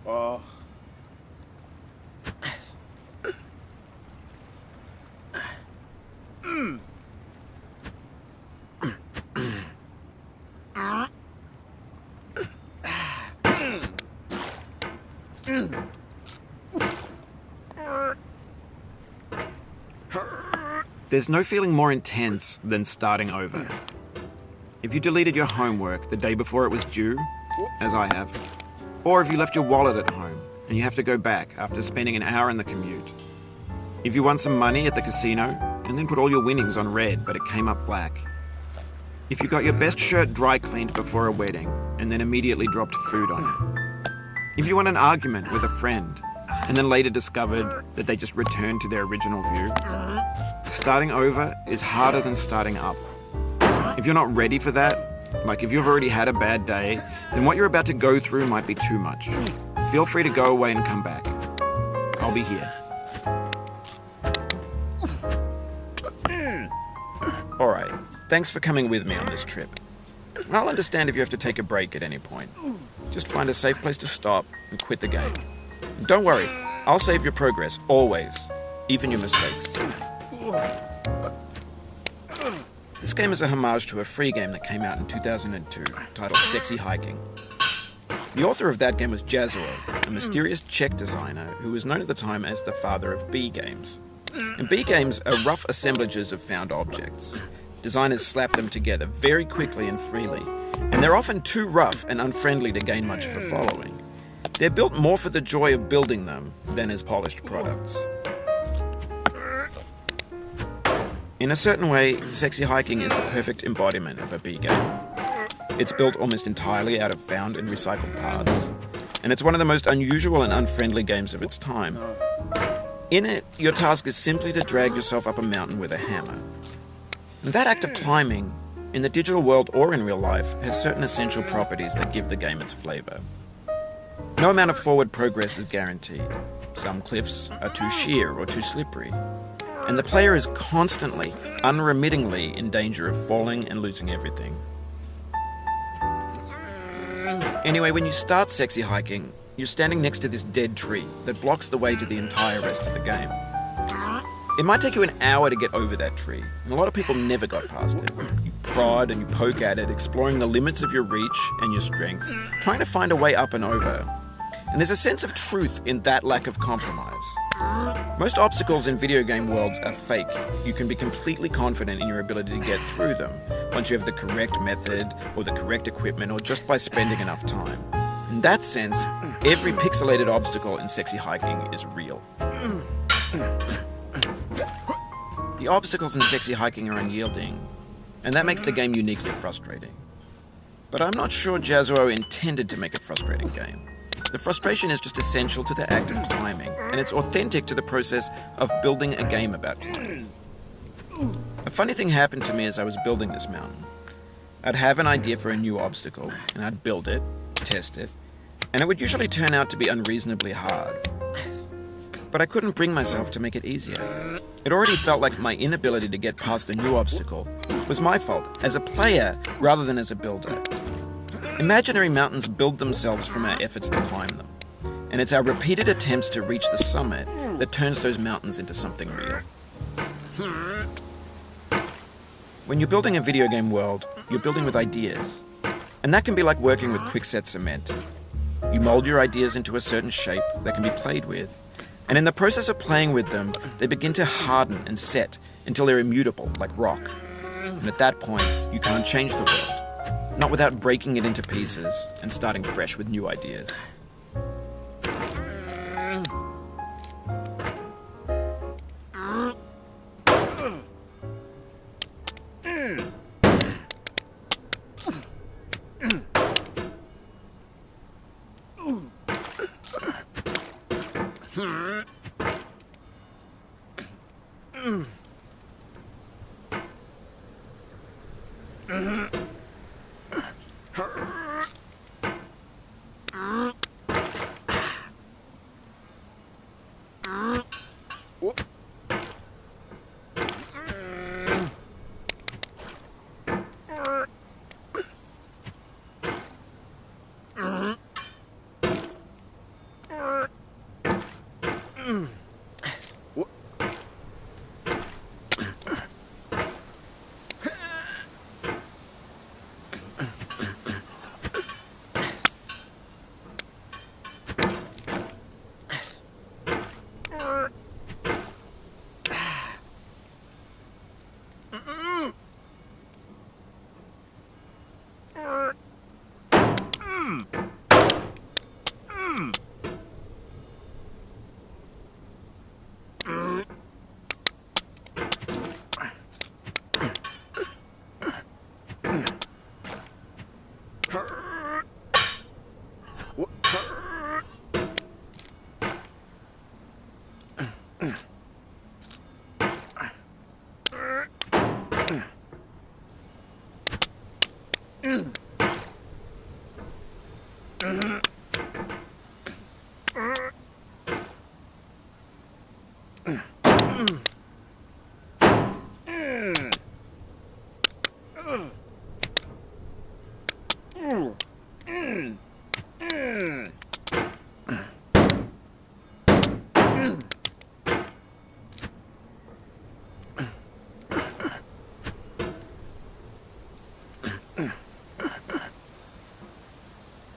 Oh. There's no feeling more intense than starting over. If you deleted your homework the day before it was due, as I have, or if you left your wallet at home and you have to go back after spending an hour in the commute. If you won some money at the casino and then put all your winnings on red but it came up black. If you got your best shirt dry cleaned before a wedding and then immediately dropped food on it. If you won an argument with a friend and then later discovered that they just returned to their original view. Starting over is harder than starting up. If you're not ready for that, like if you've already had a bad day, then what you're about to go through might be too much. Feel free to go away and come back. I'll be here. Alright, thanks for coming with me on this trip. I'll understand if you have to take a break at any point. Just find a safe place to stop and quit the game. And don't worry, I'll save your progress, always, even your mistakes. This game is a homage to a free game that came out in 2002, titled Sexy Hiking. The author of that game was Jazuo, a mysterious Czech designer who was known at the time as the father of B games. And B games are rough assemblages of found objects. Designers slap them together very quickly and freely, and they're often too rough and unfriendly to gain much of a following. They're built more for the joy of building them than as polished products. In a certain way, Sexy Hiking is the perfect embodiment of a B game. It's built almost entirely out of found and recycled parts, and it's one of the most unusual and unfriendly games of its time. In it, your task is simply to drag yourself up a mountain with a hammer. And that act of climbing, in the digital world or in real life, has certain essential properties that give the game its flavor. No amount of forward progress is guaranteed. Some cliffs are too sheer or too slippery. And the player is constantly, unremittingly in danger of falling and losing everything. Anyway, when you start Sexy Hiking, you're standing next to this dead tree that blocks the way to the entire rest of the game. It might take you an hour to get over that tree, and a lot of people never got past it. You prod and you poke at it, exploring the limits of your reach and your strength, trying to find a way up and over. And there's a sense of truth in that lack of compromise. Most obstacles in video game worlds are fake. You can be completely confident in your ability to get through them once you have the correct method or the correct equipment or just by spending enough time. In that sense, every pixelated obstacle in Sexy Hiking is real. The obstacles in Sexy Hiking are unyielding, and that makes the game uniquely frustrating. But I'm not sure Jazuo intended to make a frustrating game. The frustration is just essential to the act of climbing, and it's authentic to the process of building a game about climbing. A funny thing happened to me as I was building this mountain. I'd have an idea for a new obstacle, and I'd build it, test it, and it would usually turn out to be unreasonably hard. But I couldn't bring myself to make it easier. It already felt like my inability to get past the new obstacle was my fault as a player rather than as a builder. Imaginary mountains build themselves from our efforts to climb them, and it's our repeated attempts to reach the summit that turns those mountains into something real. When you're building a video game world, you're building with ideas, and that can be like working with quickset cement. You mold your ideas into a certain shape that can be played with, and in the process of playing with them, they begin to harden and set until they're immutable, like rock. And at that point, you can't change the world, not without breaking it into pieces and starting fresh with new ideas.